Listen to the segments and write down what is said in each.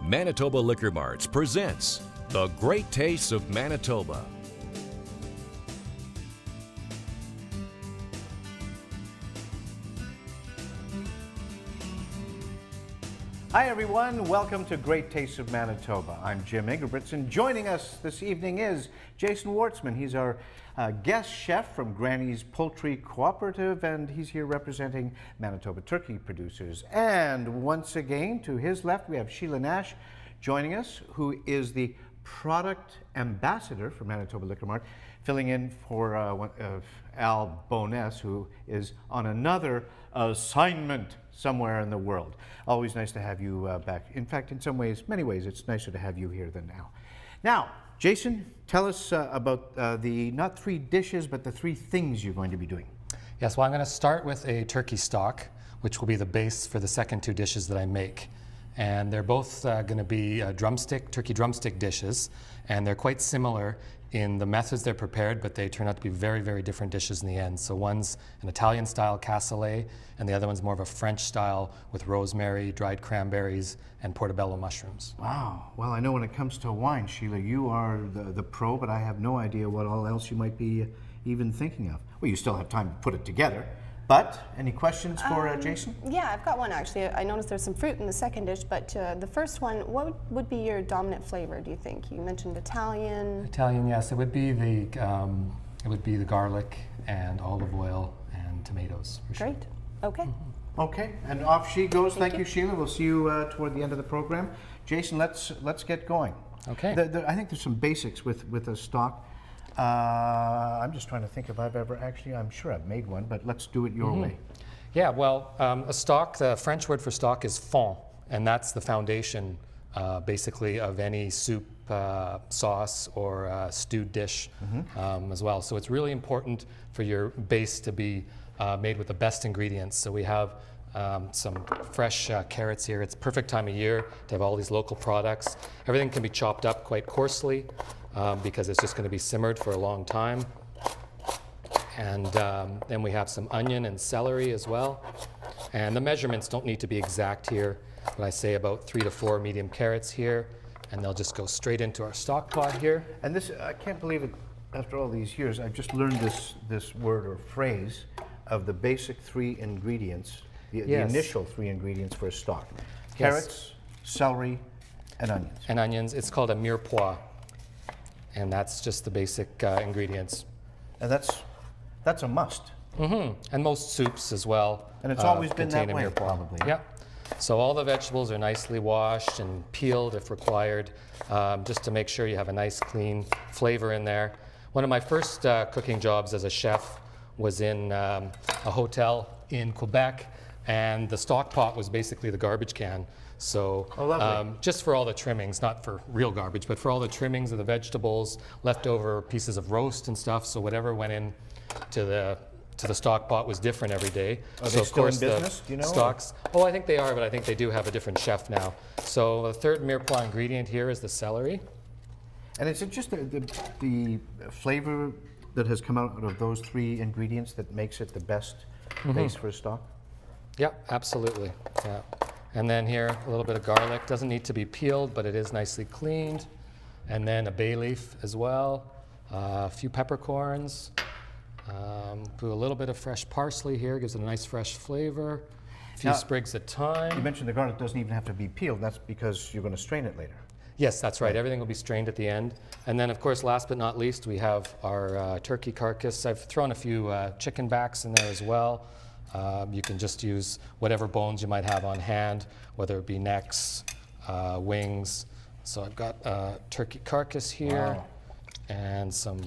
Manitoba Liquor Marts presents The Great Tastes of Manitoba. Hi everyone, welcome to Great Tastes of Manitoba. I'm Jim Ingebrigtsen. Joining us this evening is Jason Wortzman. He's our guest chef from Granny's Poultry Cooperative, and he's here representing Manitoba turkey producers. And once again, to his left, we have Sheila Nash joining us, who is the product ambassador for Manitoba Liquor Mart, filling in for Al Bowness, who is on another assignment somewhere in the world. Always nice to have you back. In fact, in some ways, many ways, it's nicer to have you here than now. Now, Jason, tell us about the, not three dishes, but the three things you're going to be doing. Yes, well, I'm going to start with a turkey stock, which will be the base for the second two dishes that I make. And they're both going to be turkey drumstick dishes, and they're quite similar in the methods they're prepared, but they turn out to be very, very different dishes in the end. So one's an Italian-style cassoulet, and the other one's more of a French style with rosemary, dried cranberries, and portabella mushrooms. Wow. Well, I know when it comes to wine, Sheila, you are the pro, but I have no idea what all else you might be even thinking of. Well, you still have time to put it together. But any questions for Jason? Yeah, I've got one actually. I noticed there's some fruit in the second dish, but the first one, what would be your dominant flavor, do you think? You mentioned Italian. Italian, yes. It would be the garlic and olive oil and tomatoes. For sure. Great. Okay. Mm-hmm. Okay, and off she goes. Thank you, Sheila. We'll see you toward the end of the program. Jason, let's get going. Okay. I think there's some basics with a stock. I'm just trying to think if I've ever actually, I'm sure I've made one, but let's do it your way. Yeah, well, a stock, the French word for stock is fond, and that's the foundation basically of any soup, sauce, or stewed dish as well. So it's really important for your base to be made with the best ingredients. So we have some fresh carrots here. It's perfect time of year to have all these local products. Everything can be chopped up quite coarsely because it's just going to be simmered for a long time. And then we have some onion and celery as well. And the measurements don't need to be exact here, but I say about 3 to 4 medium carrots here, and they'll just go straight into our stock pot here. And this, I can't believe it, after all these years, I've just learned this word or phrase of the basic 3 ingredients, the initial 3 ingredients for a stock. Carrots, celery, and onions. And onions. It's called a mirepoix, and that's just the basic ingredients. And that's a must. And most soups as well. And it's always been that way, mirepoix. probably. Yeah. So all the vegetables are nicely washed and peeled if required, just to make sure you have a nice clean flavor in there. One of my first cooking jobs as a chef was in a hotel in Quebec, and the stock pot was basically the garbage can. So just for all the trimmings, not for real garbage, but for all the trimmings of the vegetables, leftover pieces of roast and stuff. So whatever went in to the stock pot was different every day. Are so they of still course in business? The do you know? stocks. Oh, I think they are, but I think they do have a different chef now. So the third mirepoix ingredient here is the celery. And is it just the flavor that has come out of those 3 ingredients that makes it the best base for a stock? Yeah, absolutely. Yeah. And then here, a little bit of garlic. Doesn't need to be peeled, but it is nicely cleaned. And then a bay leaf as well. A few peppercorns. Put a little bit of fresh parsley here, gives it a nice fresh flavor. A few sprigs of thyme. You mentioned the garlic doesn't even have to be peeled. That's because you're going to strain it later. Yes, that's right. Everything will be strained at the end. And then, of course, last but not least, we have our turkey carcass. I've thrown a few chicken backs in there as well. You can just use whatever bones you might have on hand, whether it be necks, wings. So I've got turkey carcass here and some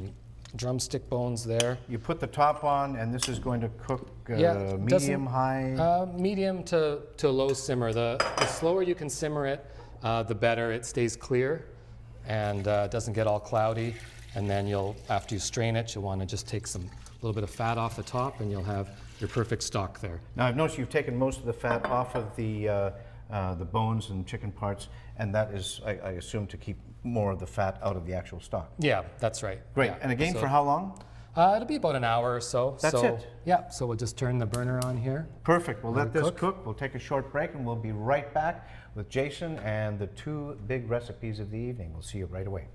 drumstick bones there. You put the top on, and this is going to cook medium, high? Medium to low simmer. The slower you can simmer it, the better. It stays clear and doesn't get all cloudy. And then after you strain it, you'll want to just take a little bit of fat off the top, and you'll have your perfect stock there. Now I've noticed you've taken most of the fat off of the bones and chicken parts, and that is, I assume, to keep more of the fat out of the actual stock. Yeah, that's right. Great. Yeah. And again, So for how long? It'll be about an hour or so. That's it? Yeah, so we'll just turn the burner on here. Perfect. We'll let this cook. cook. We'll take a short break and we'll be right back with Jason and the 2 big recipes of the evening. We'll see you right away.